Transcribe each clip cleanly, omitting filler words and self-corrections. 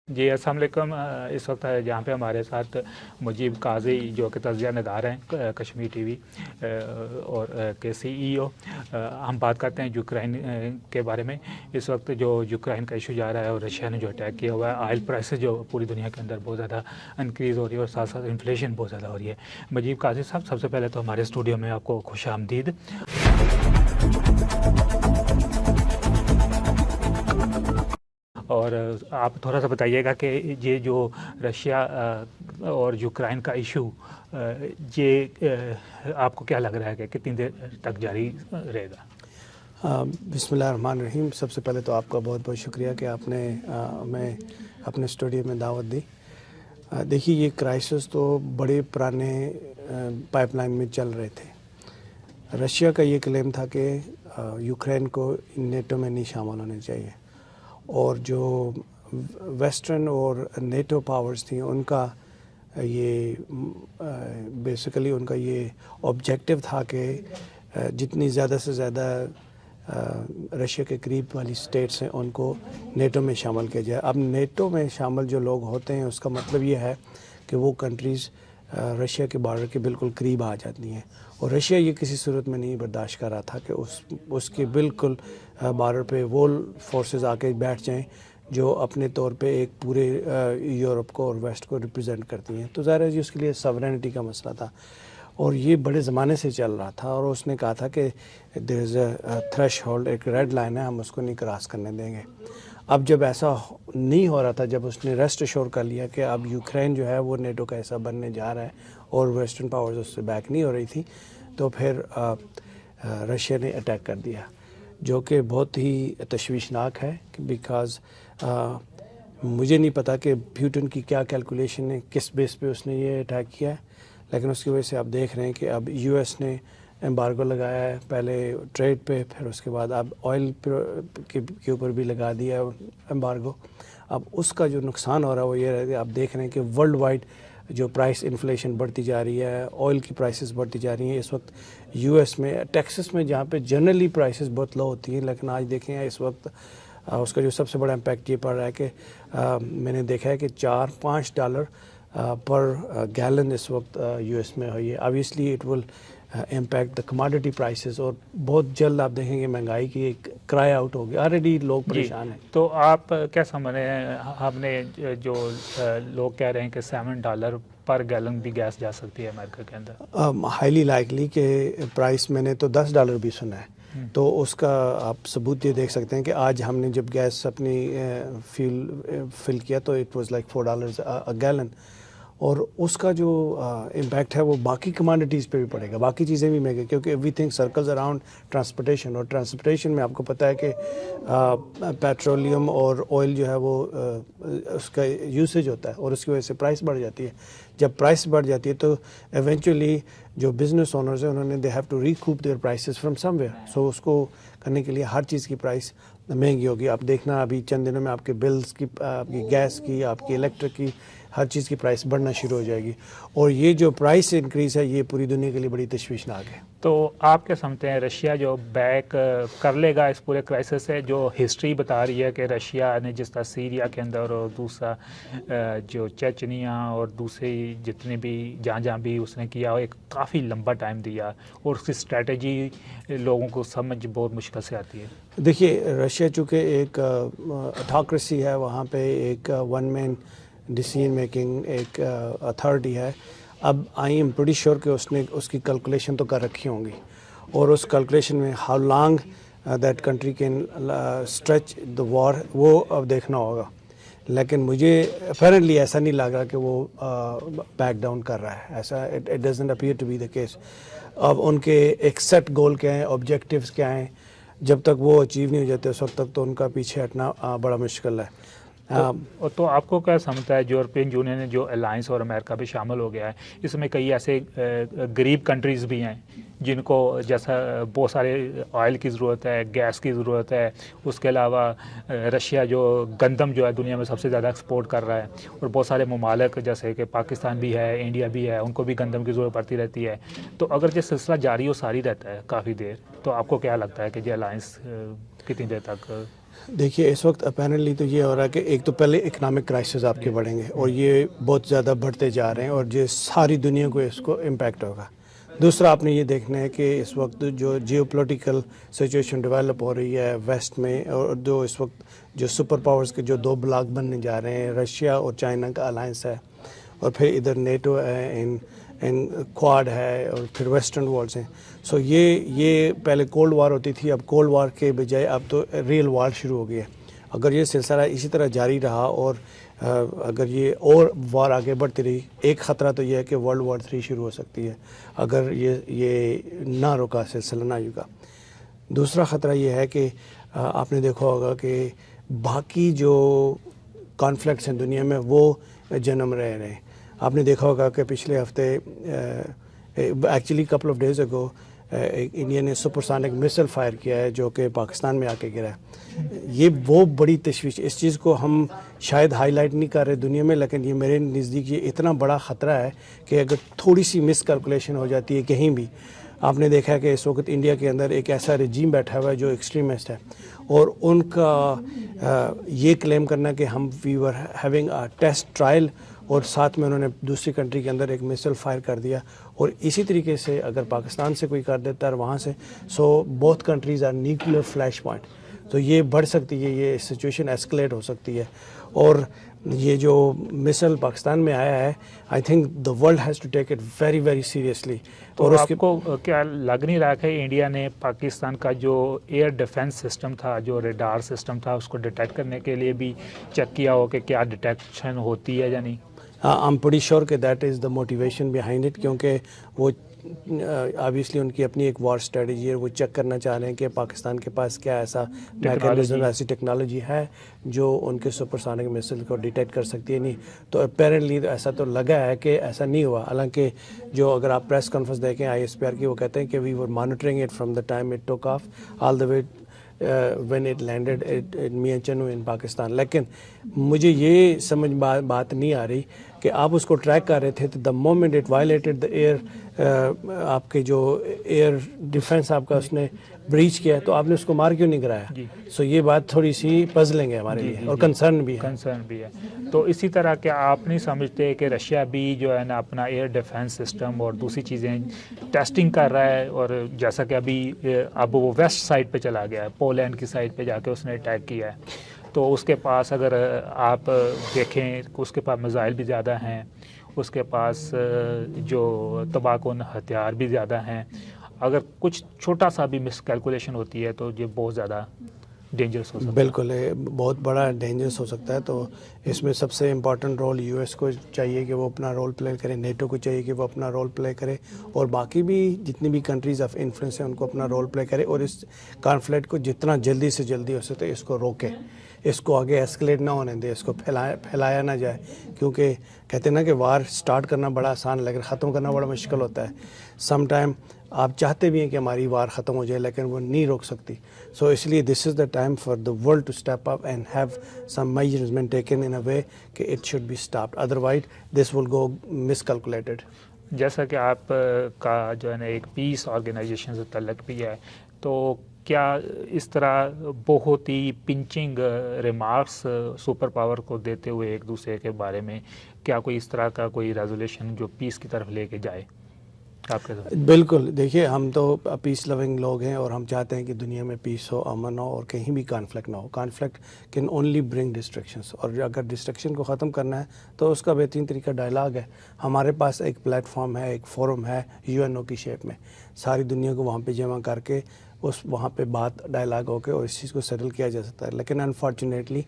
جی السلام علیکم۔ اس وقت جہاں پہ ہمارے ساتھ مجیب قاضی جو کہ تجزیہ نگار ہیں کشمیر ٹی وی اور کے سی ای او، ہم بات کرتے ہیں یوکرائن کے بارے میں۔ اس وقت جو یوکرائن کا ایشو جا رہا ہے اور رشیا نے جو اٹیک کیا ہوا ہے، آئل پرائسز جو پوری دنیا کے اندر بہت زیادہ انکریز ہو رہی ہے اور ساتھ ساتھ انفلیشن بہت زیادہ ہو رہی ہے۔ مجیب قاضی صاحب، سب سے پہلے تو ہمارے اسٹوڈیو میں آپ کو خوش آمدید۔ اور آپ تھوڑا سا بتائیے گا کہ یہ جو رشیا اور یوکرائن کا ایشو، یہ آپ کو کیا لگ رہا ہے کہ کتنی دیر تک جاری رہے گا؟ بسم اللہ الرحمن الرحیم۔ سب سے پہلے تو آپ کا بہت بہت شکریہ کہ آپ نے ہمیں اپنے اسٹوڈیو میں دعوت دی۔ دیکھیے، یہ کرائسس تو بڑے پرانے پائپ لائن میں چل رہے تھے۔ رشیا کا یہ کلیم تھا کہ یوکرائن کو نیٹو میں نہیں شامل ہونے چاہیے، اور جو ویسٹرن اور نیٹو پاورز تھیں ان کا یہ بیسیکلی ان کا یہ آبجیکٹیو تھا کہ جتنی زیادہ سے زیادہ رشیا کے قریب والی اسٹیٹس ہیں ان کو نیٹو میں شامل کیا جائے۔ اب نیٹو میں شامل جو لوگ ہوتے ہیں اس کا مطلب یہ ہے کہ وہ کنٹریز رشیا کے بارڈر کے بالکل قریب آ جاتی ہیں، اور رشیا یہ کسی صورت میں نہیں برداشت کر رہا تھا کہ اس کے بالکل بارڈر پہ وہ فورسز آ کے بیٹھ جائیں جو اپنے طور پہ ایک پورے یورپ کو اور ویسٹ کو ریپرزینٹ کرتی ہیں۔ تو ظاہر ہے جی اس کے لیے ساورینٹی کا مسئلہ تھا، اور یہ بڑے زمانے سے چل رہا تھا، اور اس نے کہا تھا کہ دیر از اے تھریش ہولڈ، ایک ریڈ لائن ہے، ہم اس کو نہیں کراس کرنے دیں گے۔ اب جب ایسا نہیں ہو رہا تھا، جب اس نے ریسٹ ایشور کر لیا کہ اب یوکرائن جو ہے وہ نیٹو کا حصہ بننے جا رہا ہے اور ویسٹرن پاورز اس سے بیک نہیں ہو رہی تھی، تو پھر رشیا نے اٹیک کر دیا، جو کہ بہت ہی تشویشناک ہے، بیکاز مجھے نہیں پتا کہ پیوٹن کی کیا کیلکولیشن ہے، کس بیس پہ اس نے یہ اٹیک کیا ہے، لیکن اس کی وجہ سے آپ دیکھ رہے ہیں کہ اب یو ایس نے ایمبارگو لگایا ہے، پہلے ٹریڈ پہ، پھر اس کے بعد اب آئل کے اوپر بھی لگا دیا ہے ایمبارگو۔ اب اس کا جو نقصان ہو رہا ہے وہ یہ ہے کہ آپ دیکھ رہے ہیں کہ ورلڈ وائڈ جو پرائس انفلیشن بڑھتی جا رہی ہے، آئل کی پرائسز بڑھتی جا رہی ہیں۔ اس وقت یو ایس میں، ٹیکسس میں، جہاں پہ جنرلی پرائسز بہت لو ہوتی ہیں، لیکن آج دیکھیں اس وقت اس کا جو سب سے بڑا امپیکٹ یہ پڑ رہا ہے کہ میں نے دیکھا ہے کہ $4-5 پر گیلن اس وقت یو ایس میں ہوئی ہے۔ obviously it will impact the commodity prices, اور بہت جلد آپ دیکھیں گے مہنگائی کی ایک کرائے آؤٹ ہوگی، آلریڈی لوگ پریشان ہیں۔ تو آپ کیا سمجھ رہے ہیں، ہم نے جو لوگ کہہ رہے ہیں کہ $7 پر گیلن بھی گیس جا سکتی ہے امریکہ کے اندر؟ ہائیلی لائکلی کہ پرائس، میں نے تو $10 بھی سنا ہے، تو اس کا آپ ثبوت یہ دیکھ سکتے ہیں کہ آج ہم نے جب گیس اپنی فل کیا تو اٹ واز لائک $4 گیلن، اور اس کا جو امپیکٹ ہے وہ باقی کمانڈیٹیز پہ بھی پڑے گا، باقی چیزیں بھی مہنگی، کیونکہ every thing circles around transportation, اور ٹرانسپورٹیشن میں آپ کو پتہ ہے کہ پیٹرولیم اور آئل جو ہے وہ اس کا یوسیج ہوتا ہے، اور اس کی وجہ سے پرائس بڑھ جاتی ہے۔ جب پرائس بڑھ جاتی ہے تو ایونچولی جو بزنس اونرز ہیں انہوں نے they have to recoup their prices from somewhere, so اس کو کرنے کے لیے ہر چیز کی پرائس مہنگی ہوگی۔ آپ دیکھنا ابھی چند دنوں میں آپ کے بلز کی، آپ کی گیس کی، آپ کی الیکٹرک کی، ہر چیز کی پرائس بڑھنا شروع ہو جائے گی، اور یہ جو پرائس انکریز ہے یہ پوری دنیا کے لیے بڑی تشویشناک ہے۔ تو آپ کیا سمجھتے ہیں، رشیا جو بیک کر لے گا اس پورے کرائسس سے؟ جو ہسٹری بتا رہی ہے کہ رشیا نے جس طرح سیریا کے اندر اور دوسرا جو چیچنیا اور دوسری جتنے بھی جہاں بھی اس نے کیا، ایک کافی لمبا ٹائم دیا، اور اس کی اسٹریٹجی لوگوں کو سمجھ بہت مشکل سے آتی ہے۔ دیکھیے، رشیا چونکہ ایک آٹوکریسی ہے، وہاں پہ ایک ون مین ڈیسیژن میکنگ ایک اتھارٹی ہے۔ اب آئی ایم پریٹی شیور کہ اس کی کیلکولیشن تو کر رکھی ہوں گی، اور اس کیلکولیشن میں how long that country can stretch the war وہ اب دیکھنا ہوگا، لیکن مجھے اپیرنٹلی ایسا نہیں لگ رہا کہ وہ بیک ڈاؤن کر رہا ہے، ایسا it doesn't appear to be the case. اب ان کے ایک سیٹ گول کیا ہیں، آبجیکٹیوز کیا ہیں، جب تک وہ اچیو نہیں ہو جاتے اس وقت تک تو ان کا پیچھے ہٹنا بڑا مشکل ہے۔ تو آپ کو کیا سمجھتا ہے، یورپین یونین نے جو الائنس اور امریکہ بھی شامل ہو گیا ہے، اس میں کئی ایسے غریب کنٹریز بھی ہیں جن کو جیسا بہت سارے آئل کی ضرورت ہے، گیس کی ضرورت ہے، اس کے علاوہ رشیا جو گندم جو ہے دنیا میں سب سے زیادہ ایکسپورٹ کر رہا ہے، اور بہت سارے ممالک جیسے کہ پاکستان بھی ہے، انڈیا بھی ہے، ان کو بھی گندم کی ضرورت پڑتی رہتی ہے۔ تو اگر یہ سلسلہ جاری و ساری رہتا ہے کافی دیر، تو آپ کو کیا لگتا ہے کہ یہ الائنس کتنی دیر تک دیکھیے اس وقت اپیرنٹلی تو یہ ہو رہا ہے کہ ایک تو پہلے اکنامک کرائسس آپ کے بڑھیں گے اور یہ بہت زیادہ بڑھتے جا رہے ہیں اور یہ ساری دنیا کو اس کو امپیکٹ ہوگا. دوسرا آپ نے یہ دیکھنا ہے کہ اس وقت جو جیو پولیٹیکل سچویشن ڈیولپ ہو رہی ہے ویسٹ میں, اور جو اس وقت جو سپر پاورز کے جو 2 بلاک بننے جا رہے ہیں, رشیا اور چائنا کا الائنس ہے, اور پھر ادھر نیٹو ہے, ان کواد ہے, اور پھر ویسٹرن وارز ہیں. سو یہ پہلے کولڈ وار ہوتی تھی, اب کولڈ وار کے بجائے اب تو ریئل وار شروع ہو گیا. اگر یہ سلسلہ اسی طرح جاری رہا اور اگر یہ اور وار آگے بڑھتی رہی, ایک خطرہ تو یہ ہے کہ ورلڈ وار 3 شروع ہو سکتی ہے اگر یہ نہ رکا, سلسلہ نہ رکا. دوسرا خطرہ یہ ہے کہ آپ نے دیکھا ہوگا کہ باقی جو کانفلکٹس ہیں دنیا میں وہ جنم رہے ہیں. آپ نے دیکھا ہوگا کہ پچھلے ہفتے actually couple of days ago India نے سپرسونک مسل فائر کیا ہے جو کہ پاکستان میں آ کے گرا ہے. یہ وہ بڑی تشویش, اس چیز کو ہم شاید ہائی لائٹ نہیں کر رہے دنیا میں, لیکن یہ میرے نزدیک یہ اتنا بڑا خطرہ ہے کہ اگر تھوڑی سی مس کیلکولیشن ہو جاتی ہے کہیں بھی. آپ نے دیکھا ہے کہ اس وقت انڈیا کے اندر ایک ایسا رجیم بیٹھا ہوا ہے جو ایکسٹریمسٹ ہے, اور ان کا یہ کلیم کرنا کہ ہم we were having a test trial, اور ساتھ میں انہوں نے دوسری کنٹری کے اندر ایک میسل فائر کر دیا, اور اسی طریقے سے اگر پاکستان سے کوئی کر دیتا ہے وہاں سے, so both countries are nuclear flash point. تو یہ بڑھ سکتی ہے, یہ سچویشن ایسکلیٹ ہو سکتی ہے. اور یہ جو مسل پاکستان میں آیا ہے, I think the world has to take it very very seriously. اور آپ کو کیا لگ نہیں رہا کہ انڈیا نے پاکستان کا جو ایئر ڈیفنس سسٹم تھا, جو ریڈار سسٹم تھا, اس کو ڈیٹیکٹ کرنے کے لیے بھی چیک کیا ہو کہ کیا ڈیٹیکشن ہوتی ہے یا نہیں؟ آئی ایم پریٹی شیور کہ that is the motivation behind it, کیونکہ وہ آبویسلی ان کی اپنی ایک وار اسٹریٹجی ہے, وہ چیک کرنا چاہ رہے ہیں کہ پاکستان کے پاس کیا ایسا میکینزم, ایسی ٹیکنالوجی ہے جو ان کے سپرسونک میسل کو ڈیٹیکٹ کر سکتی ہے. نہیں تو اپیرنٹلی ایسا تو لگا ہے کہ ایسا نہیں ہوا, حالانکہ جو اگر آپ پریس کانفرنس دیکھیں ISPR کی, وہ کہتے ہیں کہ we were monitoring it from the time it took off all the way when it landed at Mianchannu in Pakistan. لیکن مجھے یہ سمجھ بات نہیں آ رہی کہ آپ اس کو ٹریک کر رہے تھے تو the moment it violated the air آپ کے جو ایئر ڈیفنس آپ کا اس نے بریچ کیا تو آپ نے اس کو مار کیوں نہیں کرایا؟ سو یہ بات تھوڑی سی پزلنگ ہے ہمارے لیے اور کنسرن بھی ہے. تو اسی طرح کیا آپ نہیں سمجھتے کہ رشیا بھی جو ہے نا اپنا ایئر ڈیفنس سسٹم اور دوسری چیزیں ٹیسٹنگ کر رہا ہے, اور جیسا کہ اب وہ ویسٹ سائڈ پہ چلا گیا ہے, پولینڈ کی سائڈ پہ جا کے اس نے اٹیک کیا ہے, تو اس کے پاس اگر آپ دیکھیں اس کے پاس میزائل بھی زیادہ ہیں, اس کے پاس جو تباہ کن ہتھیار بھی زیادہ ہیں. اگر کچھ چھوٹا سا بھی مس کیلکولیشن ہوتی ہے تو یہ بہت زیادہ ڈینجرس ہو سکتا ہے. بالکل بہت بڑا ڈینجرس ہو سکتا ہے. تو اس میں سب سے امپورٹنٹ رول US کو چاہیے کہ وہ اپنا رول پلے کرے, نیٹو کو چاہیے کہ وہ اپنا رول پلے کرے, اور باقی بھی جتنی بھی کنٹریز آف انفلوئنس ہیں ان کو اپنا رول پلے کرے, اور اس کانفلکٹ کو جتنا جلدی سے جلدی ہو سکے اس کو روکے, اس کو آگے ایسکلیٹ نہ ہونے دے, اس کو پھیلایا نہ جائے. کیونکہ کہتے ہیں نا کہ وار سٹارٹ کرنا بڑا آسان لیکن ختم کرنا بڑا مشکل ہوتا ہے. سم ٹائم آپ چاہتے بھی ہیں کہ ہماری وار ختم ہو جائے لیکن وہ نہیں روک سکتی. سو اس لیے this is the time for the world to step up and have some measures been taken in a way کہ it should be stopped, otherwise this will go miscalculated. جیسا کہ آپ کا جو ہے نا ایک پیس آرگنائزیشن سے تعلق بھی ہے, تو کیا اس طرح بہت ہی پنچنگ ریمارکس سپر پاور کو دیتے ہوئے ایک دوسرے کے بارے میں کیا کوئی اس طرح کا کوئی ریزولیشن جو پیس کی طرف لے کے جائے آپ کے ساتھ؟ بالکل, دیکھیے ہم تو پیس لونگ لوگ ہیں اور ہم چاہتے ہیں کہ دنیا میں پیس ہو, امن ہو, اور کہیں بھی کانفلکٹ نہ ہو. کانفلکٹ کین اونلی برنگ ڈسٹرکشنس, اور اگر ڈسٹرکشن کو ختم کرنا ہے تو اس کا بہترین طریقہ ڈائلاگ ہے. ہمارے پاس ایک پلیٹ فارم ہے, ایک فورم ہے UNO کی شیپ میں, ساری دنیا کو وہاں پہ جمع کر کے وہاں پہ بات ڈائلاگ ہو کے اور اس چیز کو سیٹل کیا جا سکتا ہے. لیکن unfortunately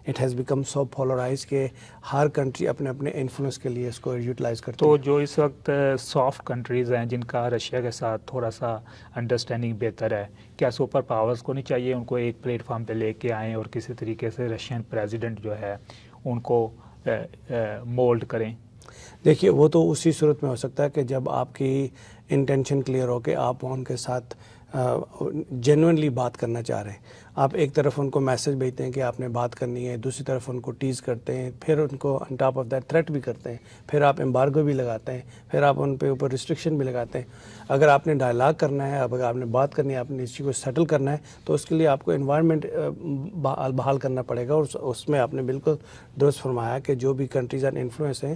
it has become so polarise کہ ہر کنٹری اپنے اپنے انفلوئنس کے لیے اس کو یوٹیلائز کرتی ہے. تو جو اس وقت سافٹ کنٹریز ہیں جن کا رشیا کے ساتھ تھوڑا سا انڈرسٹینڈنگ بہتر ہے, کیا سپر پاورز کو نہیں چاہیے ان کو ایک پلیٹ فارم پہ لے کے آئیں اور کسی طریقے سے رشین پریزیڈنٹ جو ہے ان کو مولڈ کریں؟ دیکھیے وہ تو اسی صورت میں ہو سکتا ہے کہ جب آپ کی انٹینشن کلیئر ہو کہ آپ ان کے ساتھ جینوئنلی بات کرنا چاہ رہے ہیں. آپ ایک طرف ان کو میسج بھیجتے ہیں کہ آپ نے بات کرنی ہے, دوسری طرف ان کو ٹیز کرتے ہیں, پھر ان کو on top of that threat بھی کرتے ہیں, پھر آپ امبارگو بھی لگاتے ہیں, پھر آپ ان پہ اوپر ریسٹرکشن بھی لگاتے ہیں. اگر آپ نے ڈائلاگ کرنا ہے, اگر آپ نے بات کرنی ہے, آپ نے اس چیز کو سیٹل کرنا ہے, تو اس کے لیے آپ کو انوائرمنٹ بحال کرنا پڑے گا. اور اس میں آپ نے بالکل درست فرمایا کہ جو بھی کنٹریز اینڈ انفلوئنس ہیں,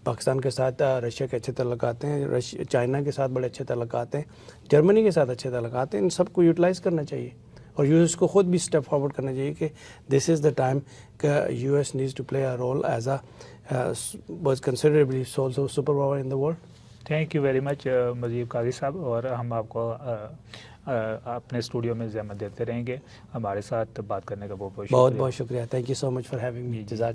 پاکستان کے ساتھ رشیا کے اچھے تعلقات ہیں, چائنا کے ساتھ بڑے اچھے تعلقات ہیں, جرمنی کے ساتھ اچھے تعلقات ہیں, ان سب کو یوٹیلائز کرنا چاہیے. اور یو ایس کو خود بھی اسٹیپ فارورڈ کرنا چاہیے کہ دس از دا ٹائم کہ U S needs to play a role as a was considerably solo super power in the world. Thank you very much Mujib Qazi صاحب, اور ہم آپ کو اپنے اسٹوڈیو میں زحمت دیتے رہیں گے. ہمارے ساتھ بات کرنے کا بہت بہت بہت شکریہ. بہت شکریہ. Thank you so much for having me.